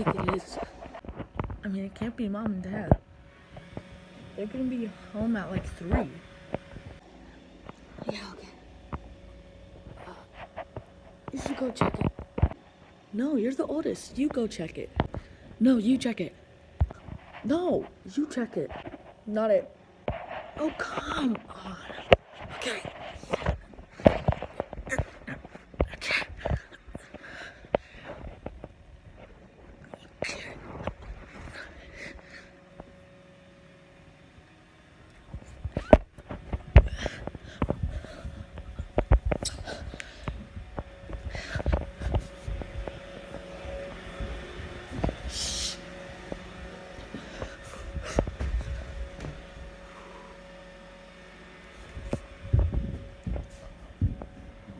think it is? I mean, it can't be Mom and Dad. They're gonna be home at like 3. Yeah, okay. You should go check it. No, you're the oldest. You go check it. No, you check it. No, you check it. Not it. Oh, come on. Okay. Okay.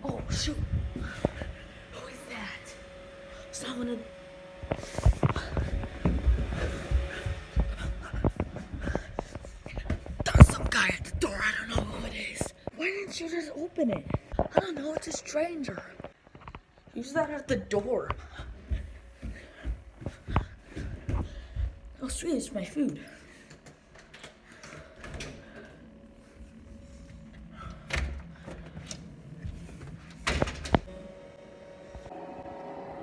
Oh, shoot. Who is that? Someone. There's some guy at the door. I don't know who it is. Why didn't you just open it? I don't know. It's a stranger. Who's that at the door? Oh, sweet. It's my food.